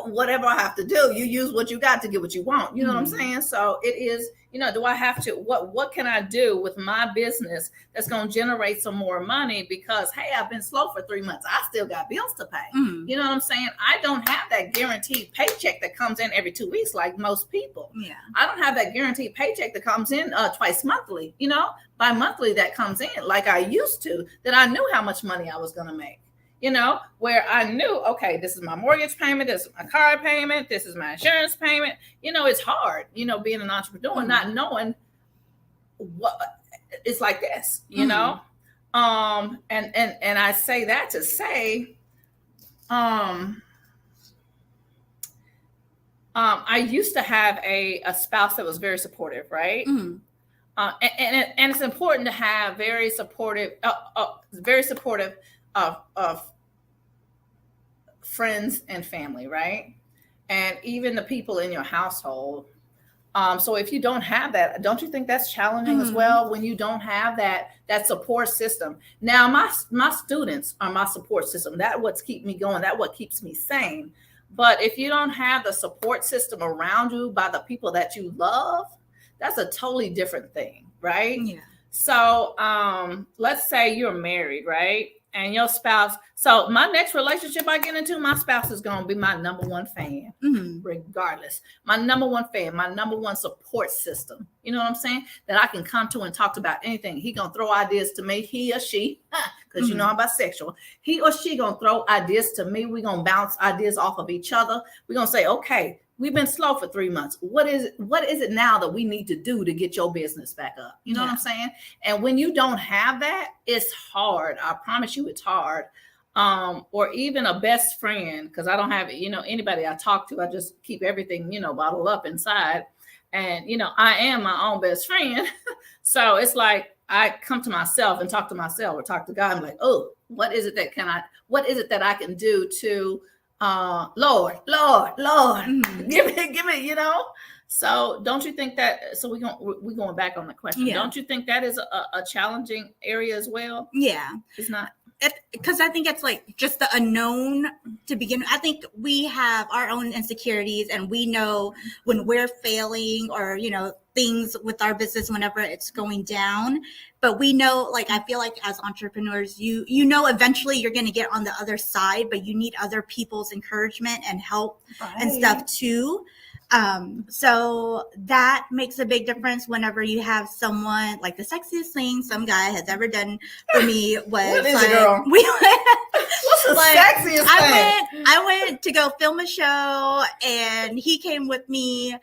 whatever I have to do, you use what you got to get what you want. You know what I'm saying? So it is, you know, do I have to, what can I do with my business that's going to generate some more money? Because, hey, I've been slow for 3 months. I still got bills to pay. You know what I'm saying? I don't have that guaranteed paycheck that comes in every 2 weeks like most people. Yeah. I don't have that guaranteed paycheck that comes in twice monthly, you know, bi-monthly that comes in like I used to, that I knew how much money I was going to make. You know, where I knew, okay, this is my mortgage payment, this is my car payment, this is my insurance payment. You know, it's hard, you know, being an entrepreneur, not knowing what it's like this, you know. And I say that to say, I used to have a spouse that was very supportive, right? And it's important to have very supportive of friends and family, right? And even the people in your household. So if you don't have that, don't you think that's challenging as well, when you don't have that support system? Now, my students are my support system. That's what keeps me going. That's what keeps me sane. But if you don't have the support system around you by the people that you love, that's a totally different thing, right? Yeah. So let's say you're married, right? and your spouse. So my next relationship I get into, my spouse is going to be my number one fan, regardless. My number one fan, my number one support system. You know what I'm saying? That I can come to and talk about anything. He going to throw ideas to me, he or she, because you know I'm bisexual. He or she going to throw ideas to me. We're going to bounce ideas off of each other. We're going to say, okay, we've been slow for 3 months. What is it now that we need to do to get your business back up? You know what I'm saying? And when you don't have that, it's hard. I promise you it's hard. Or even a best friend, because I don't have, anybody I talk to, I just keep everything, bottled up inside. And, I am my own best friend. So it's like I come to myself and talk to myself or talk to God. I'm like, oh, what is it that I can do to Lord, give me, So don't you think that, so we're going back on the question. Yeah. Don't you think that is a challenging area as well? Yeah. It's not. Because I think it's like just the unknown to begin with. I think we have our own insecurities and we know when we're failing or, things with our business whenever it's going down. But we know, like, I feel like as entrepreneurs, you know, eventually you're going to get on the other side, but you need other people's encouragement and help and stuff too. So that makes a big difference whenever you have someone like the sexiest thing some guy has ever done for me was what is like, it, girl? What's the sexiest thing? I went to go film a show and he came with me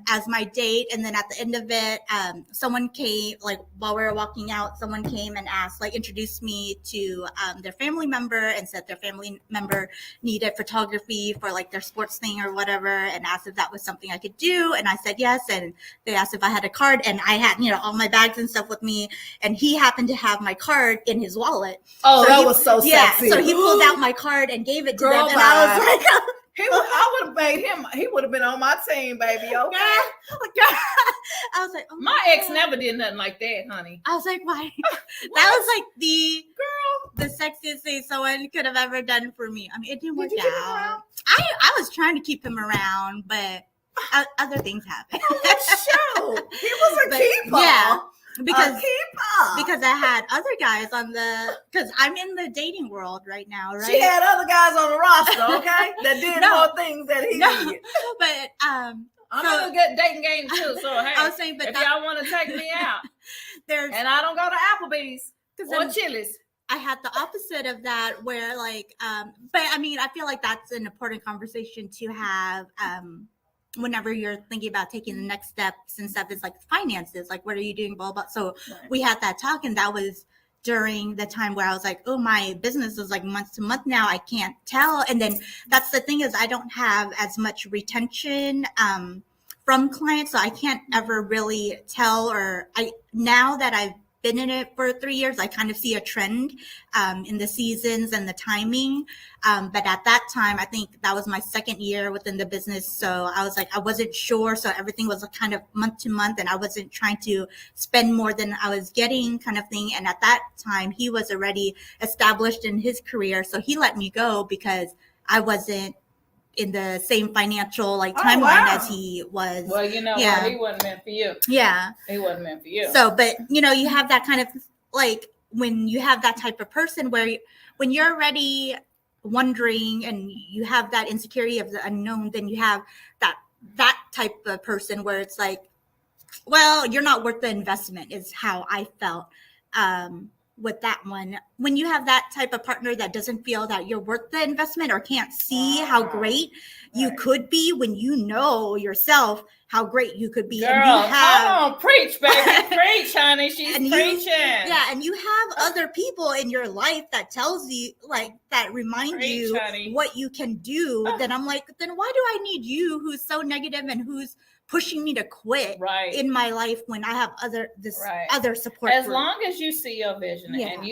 as my date, and then at the end of it someone came, like while we were walking out, someone came and asked, like introduced me to their family member and said their family member needed photography for like their sports thing or whatever, and asked if that was something I could do, and I said yes. And they asked if I had a card, and I had all my bags and stuff with me, and he happened to have my card in his wallet. Oh, so that was so sexy. So he pulled out my card and gave it to them, and I was like I would have made him. He would have been on my team, baby. Okay. I was like, oh my ex never did nothing like that, honey. I was like, why? That was like the sexiest thing someone could have ever done for me. I mean, it didn't work out. I was trying to keep him around, but other things happened. Show. He was a keeper. Yeah. Because I had other guys because I'm in the dating world right now, right? She had other guys on the roster, okay, that did more things than he did. But I'm in a good dating game too. So hey, I was saying, but if y'all want to take me out, and I don't go to Applebee's or Chili's. I had the opposite of that, where like, but I mean, I feel like that's an important conversation to have. Whenever you're thinking about taking the next steps and stuff, is like finances, like what are you doing, blah blah. So we had that talk, and that was during the time where I was like, oh, my business is like month to month now, I can't tell. And then that's the thing, is I don't have as much retention from clients, so I can't ever really tell. Or now that I've been in it for 3 years, I kind of see a trend in the seasons and the timing. But at that time, I think that was my second year within the business. So I was like, I wasn't sure. So everything was kind of month to month, and I wasn't trying to spend more than I was getting, kind of thing. And at that time, he was already established in his career. So he let me go because I wasn't in the same financial timeline as he was. Well, he wasn't meant for you. Yeah. He wasn't meant for you. So, but you have that kind of like, when you have that type of person where when you're already wondering and you have that insecurity of the unknown, then you have that type of person where it's like, well, you're not worth the investment, is how I felt. With that one, when you have that type of partner that doesn't feel that you're worth the investment or can't see how great you could be, when you know yourself how great you could be. Girl, and come on, preach, baby. Preach, honey. She's preaching. And you have other people in your life that tells you, like, that remind you what you can do. Then I'm like, then why do I need you, who's so negative and who's pushing me to quit in my life, when I have other support as group. Long as you see your vision and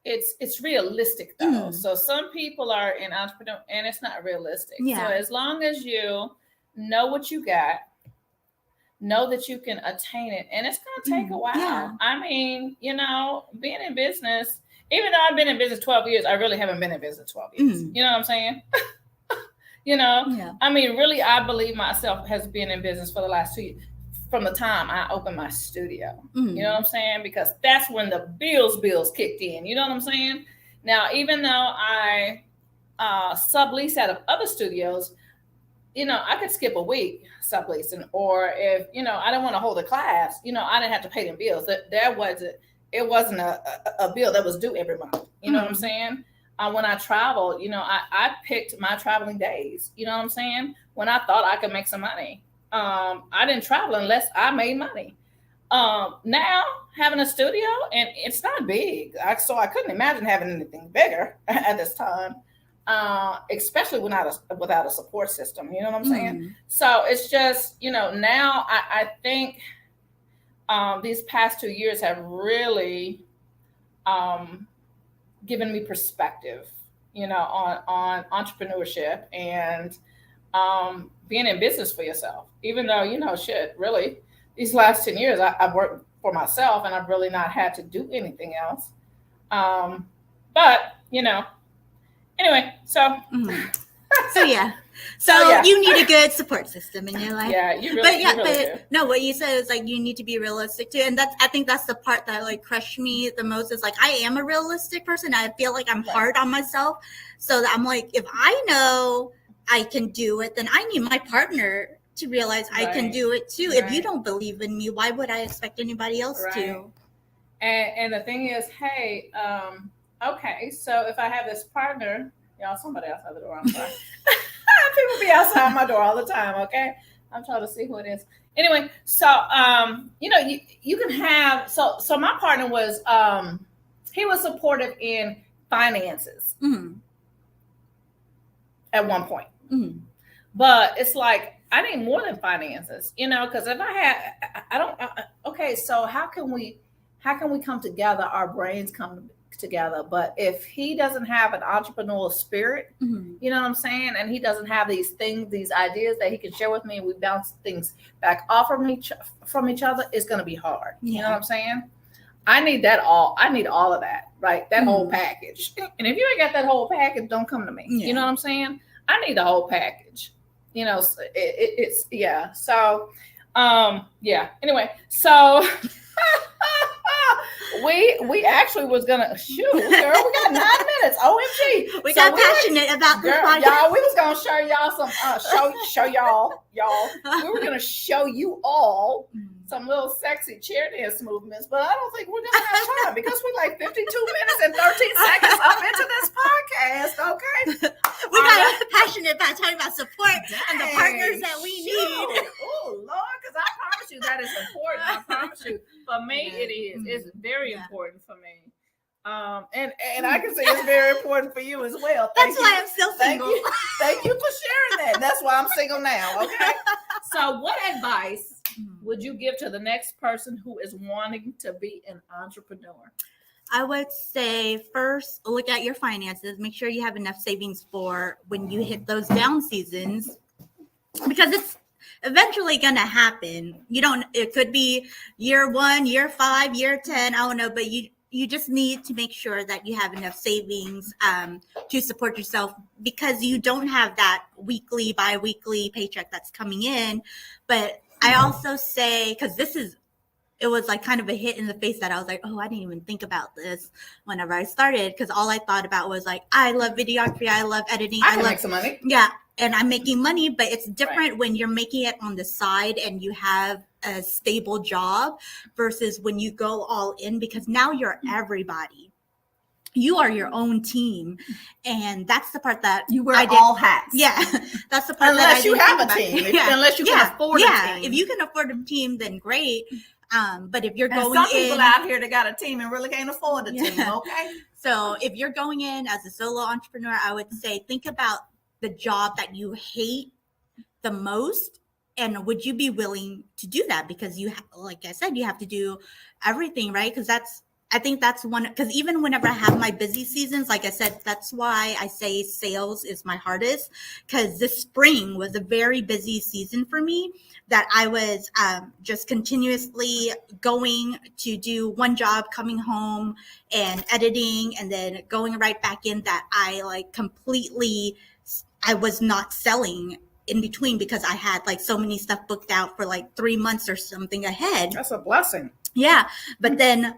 it's realistic though. So some people are in entrepreneur and it's not realistic. So as long as you know what you got, know that you can attain it, and it's going to take a while. I mean, being in business, even though I've been in business 12 years, I really haven't been in business 12 years. You know what I'm saying? I mean, really, I believe myself has been in business for the last from the time I opened my studio. You know what I'm saying? Because that's when the bills kicked in. You know what I'm saying? Now, even though I sublease out of other studios, I could skip a week subleasing, or if I didn't want to hold a class, I didn't have to pay them bills. It wasn't a bill that was due every month. You know what I'm saying? When I traveled, I picked my traveling days. You know what I'm saying? When I thought I could make some money, I didn't travel unless I made money. Now having a studio, and it's not big, so I couldn't imagine having anything bigger at this time. Especially without a support system, you know what I'm saying? So it's just, now I think these past 2 years have really given me perspective, on entrepreneurship and being in business for yourself. Even though, really, these last 10 years I've worked for myself and I've really not had to do anything else. But, anyway, so yeah. So you need a good support system in your life. Yeah, you really do. No, what you said is like you need to be realistic too, and I think that's the part that like crushed me the most. Is like I am a realistic person. I feel like I'm hard on myself, so that I'm like, if I know I can do it, then I need my partner to realize I can do it too. If you don't believe in me, why would I expect anybody else to? And the thing is, hey, okay, so if I have this partner, y'all, somebody outside the door, I'm sorry. People be outside my door all the time, okay? I'm trying to see who it is. Anyway, so, you can have, so my partner was, he was supportive in finances at one point. But it's like, I need more than finances, because if okay, so how can we come together? Our brains come together. But if he doesn't have an entrepreneurial spirit, you know what I'm saying? And he doesn't have these things, these ideas that he can share with me, and we bounce things back off from each other, it's going to be hard. You know what I'm saying? I need all of that, right? That whole package. And if you ain't got that whole package, don't come to me. You know what I'm saying? I need the whole package. It's yeah. So, anyway, so we actually was gonna shoot, girl. We got 9 minutes. OMG. We got passionate about this podcast. Y'all. We was gonna show y'all some show y'all. We were gonna show you all some little sexy chair dance movements, but I don't think we're gonna have time because we're like 52 minutes and 13 seconds up into this podcast. Okay. We got passionate about talking about support and the partners that we need. Oh Lord, because I promise you that is important. I promise you. For me, it is. It's very important for me. And I can say it's very important for you as well. That's why I'm still single. Thank you for sharing that. That's why I'm single now. Okay. So, what advice would you give to the next person who is wanting to be an entrepreneur? I would say first, look at your finances. Make sure you have enough savings for when you hit those down seasons, because it's eventually going to happen. It could be year 1, year 5, year 10. I don't know, but you just need to make sure that you have enough savings to support yourself, because you don't have that weekly, bi-weekly paycheck that's coming in. But I also say, because it was like kind of a hit in the face that I was like, oh, I didn't even think about this whenever I started, because all I thought about was like, I love videography, I love editing. I can make some money. Yeah, and I'm making money, but it's different when you're making it on the side and you have a stable job versus when you go all in, because now you're everybody. You are your own team, and that's the part that you wear all hats. Yeah, that's the part unless you have a team. Unless you can afford a team. If you can afford a team, then great. But if you're going some people out here that got a team and really can't afford a team, okay? So if you're going in as a solo entrepreneur, I would say think about the job that you hate the most, and would you be willing to do that? Because like I said, you have to do everything, right? Because I think that's one, because even whenever I have my busy seasons, like I said, that's why I say sales is my hardest, because this spring was a very busy season for me, that I was just continuously going to do one job, coming home and editing, and then going right back in, that I was not selling in between because I had like so many stuff booked out for like 3 months or something ahead. That's a blessing. Yeah. But then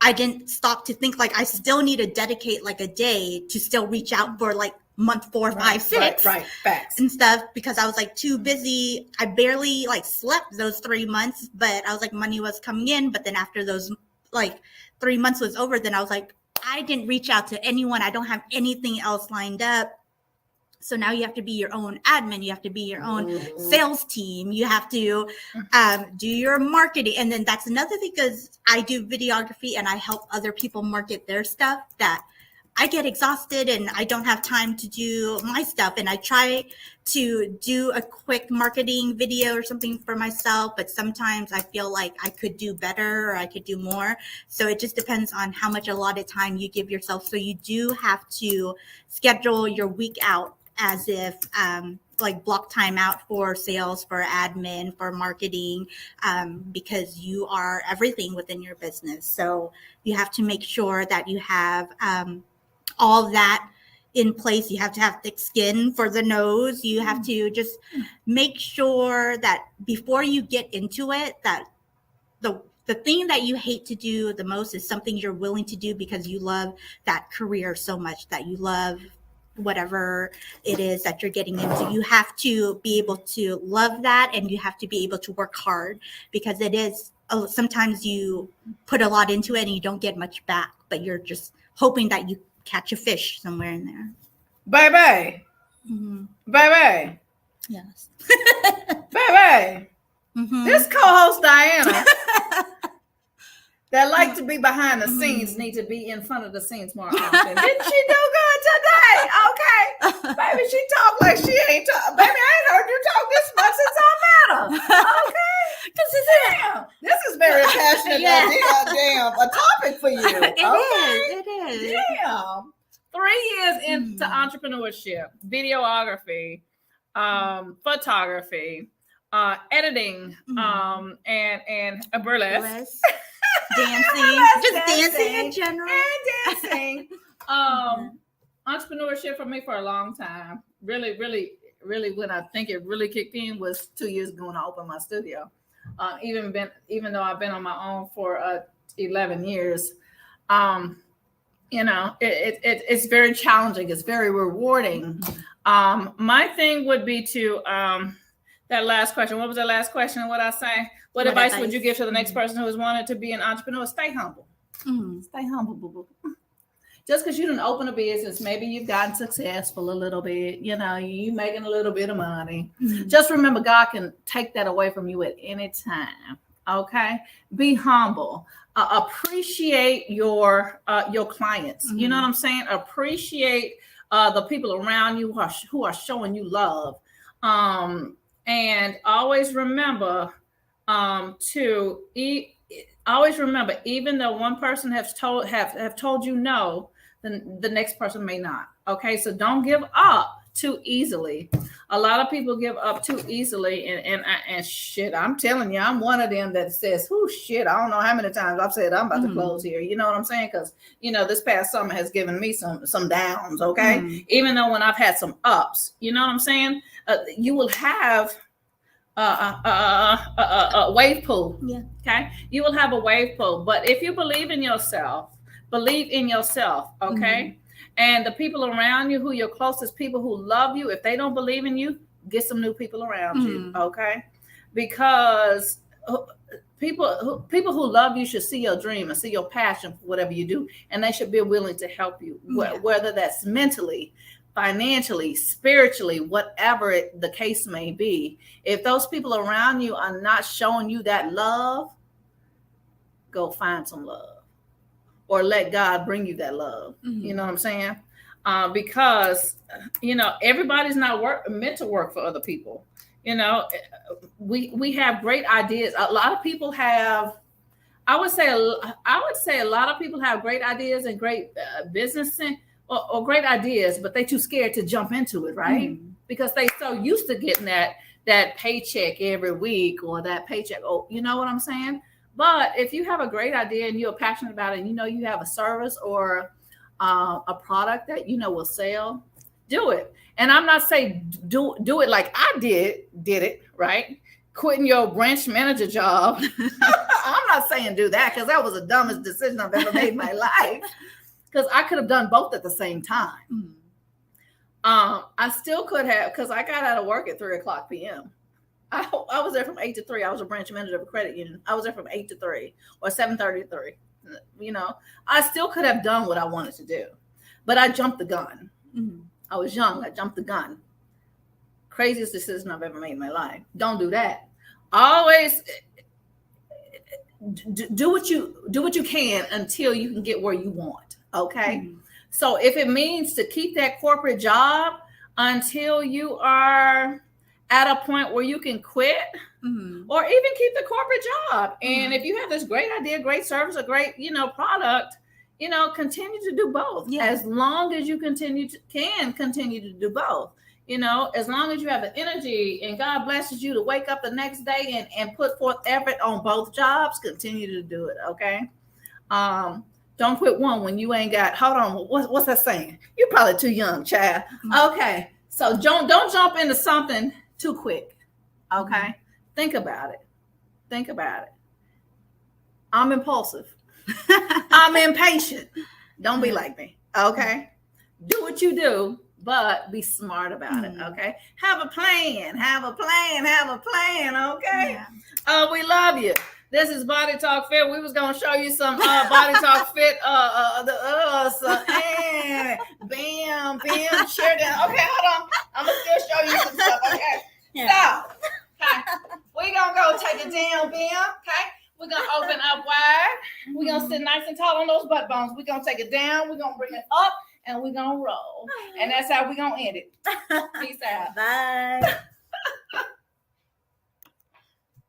I didn't stop to think like I still need to dedicate like a day to still reach out for like month 4, 5, 6 right, facts and stuff, because I was like too busy. I barely like slept those 3 months, but I was like, money was coming in. But then after those like 3 months was over, then I was like, I didn't reach out to anyone. I don't have anything else lined up. So now you have to be your own admin. You have to be your own sales team. You have to do your marketing. And then that's another thing, because I do videography and I help other people market their stuff, that I get exhausted and I don't have time to do my stuff. And I try to do a quick marketing video or something for myself, but sometimes I feel like I could do better or I could do more. So it just depends on how much allotted time you give yourself. So you do have to schedule your week out as if like block time out for sales, for admin, for marketing, because you are everything within your business. So you have to make sure that you have all that in place. You have to have thick skin for the nose. You have to just make sure that before you get into it, that the thing that you hate to do the most is something you're willing to do because you love that career so much, that you love whatever it is that you're getting into. You have to be able to love that, and you have to be able to work hard, because it is sometimes you put a lot into it and you don't get much back, but you're just hoping that you catch a fish somewhere in there. Baby. Mm-hmm. Baby. Yes. Baby. Mm-hmm. This co-host Diana that like to be behind the scenes need to be in front of the scenes more often. Didn't she do good today? Okay. Baby, she talk like she ain't talk. Baby, I ain't heard you talk this much since I met her. Okay. Damn. This is very passionate. Damn. A topic for you. It is. Damn. 3 years into entrepreneurship, videography, photography, editing, and burlesque. Dancing, just dancing in general. And dancing. Entrepreneurship for me for a long time. Really, when I think it really kicked in was 2 years ago when I opened my studio. Even though I've been on my own for 11 years, it's very challenging. It's very rewarding. My thing would be to that last question. What was the last question? What I say? What advice would you give to the next person who has wanted to be an entrepreneur? Stay humble. Stay humble, boo boo. Just because you didn't open a business, maybe you've gotten successful a little bit, you making a little bit of money. Just remember, God can take that away from you at any time. Okay, be humble. Appreciate your clients. You know what I'm saying? Appreciate the people around you who are showing you love. And always remember even though one person have told you no, then the next person may not. Okay, so don't give up too easily. A lot of people give up too easily, and shit, I'm telling you, I'm one of them that says, "Oh shit," I don't know how many times I've said I'm about to close here. You know what I'm saying? Because this past summer has given me some downs. Okay, even though when I've had some ups, you know what I'm saying? You will have a wave pool. Yeah. Okay. You will have a wave pool, but if you believe in yourself. Okay. And the people around you, who your closest people who love you, if they don't believe in you, get some new people around you. Okay. Because people who love you should see your dream and see your passion for whatever you do, and they should be willing to help you, whether that's mentally, financially, spiritually, whatever the case may be. If those people around you are not showing you that love, go find some love, or let God bring you that love. You know what I'm saying? Because everybody's not meant to work for other people. We have great ideas. A lot of people have. I would say a lot of people have great ideas and great business or great ideas, but they're too scared to jump into it, right? Because they so used to getting that paycheck every week, or that paycheck. Oh, you know what I'm saying? But if you have a great idea and you're passionate about it, and you have a service or a product that will sell, Do it. And I'm not saying do it like I did it, right? Quitting your branch manager job. I'm not saying do that, because that was the dumbest decision I've ever made in my life. Because I could have done both at the same time. I still could have, because I got out of work at 3:00 p.m. I was there from 8 to 3. I was a branch manager of a credit union. I was there from 8 to 3 or 7:30 to 3. You know, I still could have done what I wanted to do, but I jumped the gun. I was young. I jumped the gun. Craziest decision I've ever made in my life. Don't do that. Always do what you can until you can get where you want. Okay. So if it means to keep that corporate job until you are at a point where you can quit, or even keep the corporate job. And if you have this great idea, great service, a great, product, continue to do both. As long as you can continue to do both. As long as you have the energy and God blesses you to wake up the next day and put forth effort on both jobs, continue to do it. Okay. Don't quit one when you ain't got, hold on. What's that saying? You're probably too young, child. Okay. So don't jump into something too quick. Okay. Think about it. I'm impulsive. I'm impatient. Don't be like me. Okay. Do what you do, but be smart about it. Okay. Have a plan. Okay. We love you. This is Body Talk Fit. We was gonna show you some Body Talk Fit. Bam, share that. Okay, hold on. I'm gonna still show you some stuff. Okay. Stop. Okay. We gonna go take it down, Bam. Okay. We're gonna open up wide. We're gonna sit nice and tall on those butt bones. We're gonna take it down. We're gonna bring it up, and we're gonna roll. And that's how we're gonna end it. Peace out. Bye.